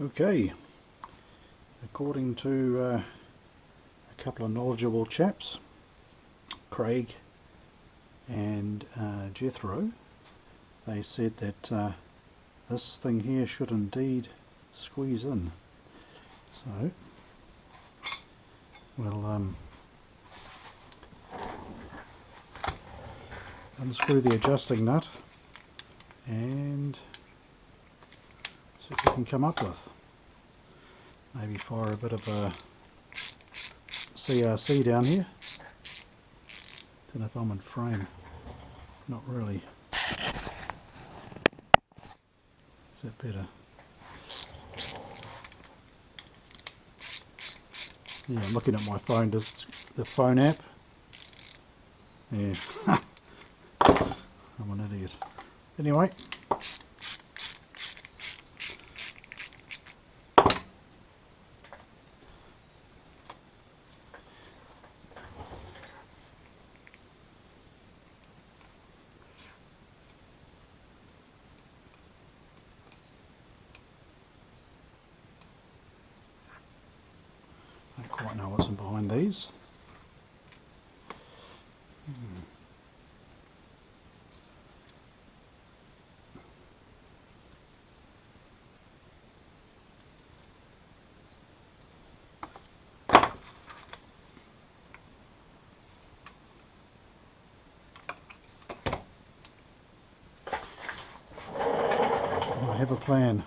Okay, according to a couple of knowledgeable chaps, Craig and Jethro, they said that this thing here should indeed squeeze in. So we'll unscrew the adjusting nut and see what we can come up with. Maybe fire a bit of a CRC down here. Don't know if I'm in frame. Not really. Is that better? Yeah, I'm looking at my phone, the phone app. Yeah. I'm an idiot. Anyway. I don't quite know what's in behind these. I have a plan.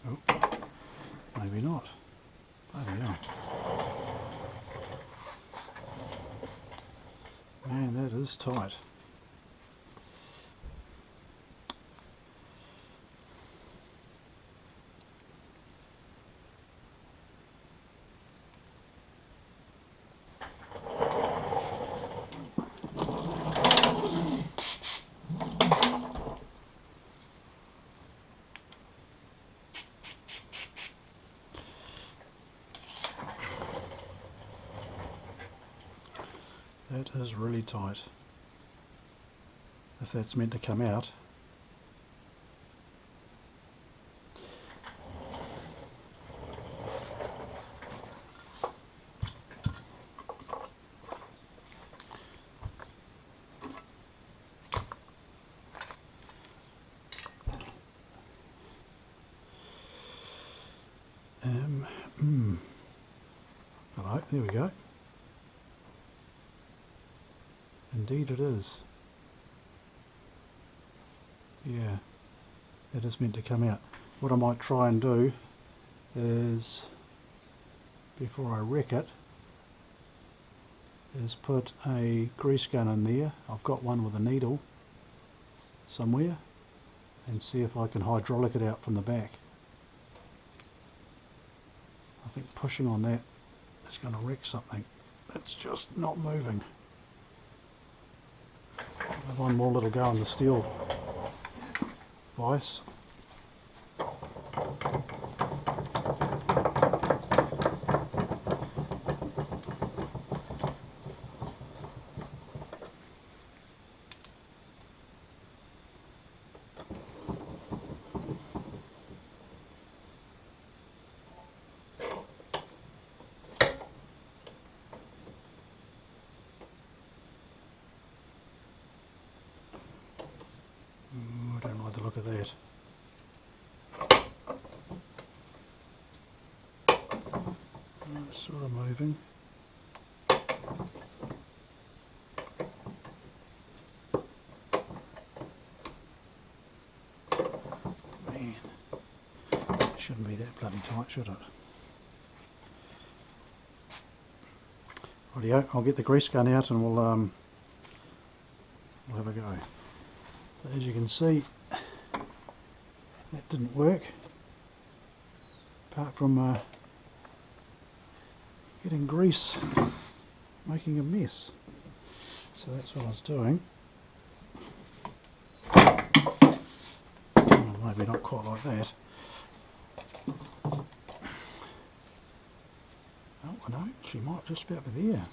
Oh, maybe not. Bloody hell. Man, that is tight. That is really tight. If that's meant to come out. Hello, there we go. Indeed it is. Yeah, it is meant to come out. What I might try and do is, before I wreck it, is put a grease gun in there. I've got one with a needle somewhere, and see if I can hydraulic it out from the back. I think pushing on that is going to wreck something. That's just not moving. Have one more little go on the steel vise. I don't like the look of that. It's sort of moving. Man, it shouldn't be that bloody tight, should it? Rightio, I'll get the grease gun out and we'll have a go. So as you can see, that didn't work, apart from getting grease making a mess. So that's what I was doing. maybe not quite like that. Oh, no, she might just be over there.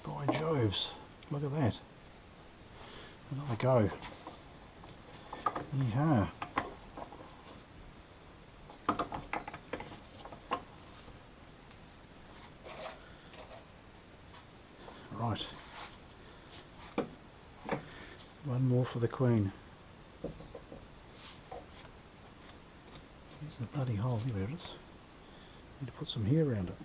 By Joves, look at that. Another go. Yeehaw. Right. One more for the Queen. Here's the bloody hole, here it is. Need to put some hair around it.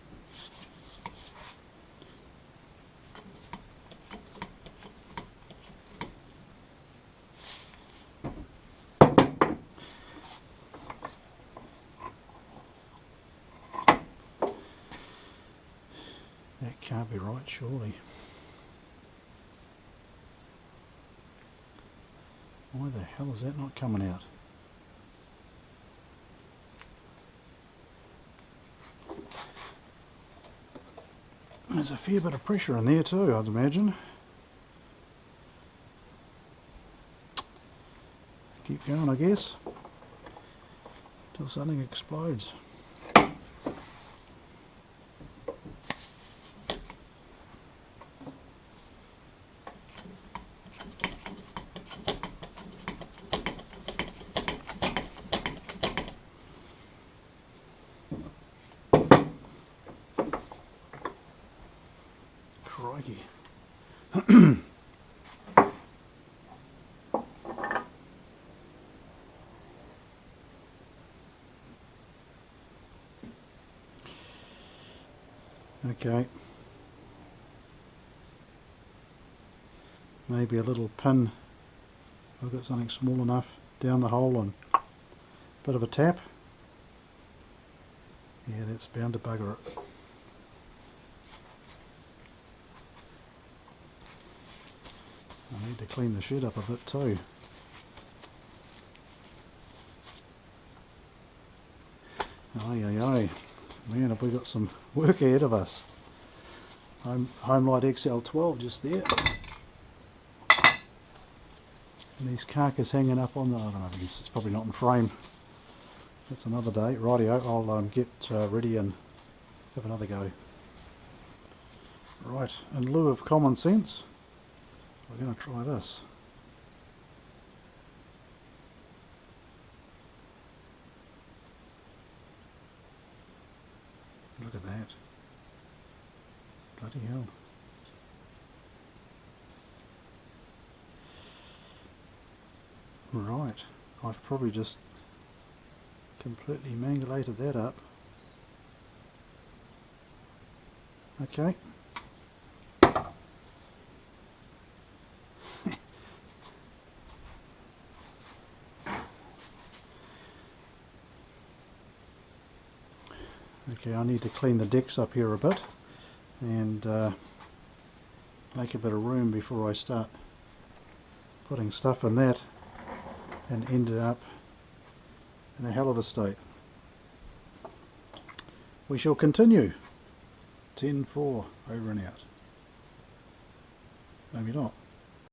That can't be right, surely. Why the hell is that not coming out? There's a fair bit of pressure in there too, I'd imagine. Keep going, I guess, till something explodes. Crikey. Okay. Maybe a little pin. I've got something small enough down the hole and a bit of a tap. Yeah, that's bound to bugger it. I need to clean the shed up a bit too. Aye, aye, aye. Man, have we got some work ahead of us. Homelight XL12 just there. And these carcass hanging up on the, I don't know, it's probably not in frame. That's another day. Rightio, I'll get ready and have another go. Right, in lieu of common sense, we're going to try this. Look at that. Bloody hell. Right, I've probably just completely mangulated that up. Okay. Okay, I need to clean the decks up here a bit and make a bit of room before I start putting stuff in that and end up in a hell of a state. We shall continue. 10-4, over and out. Maybe not.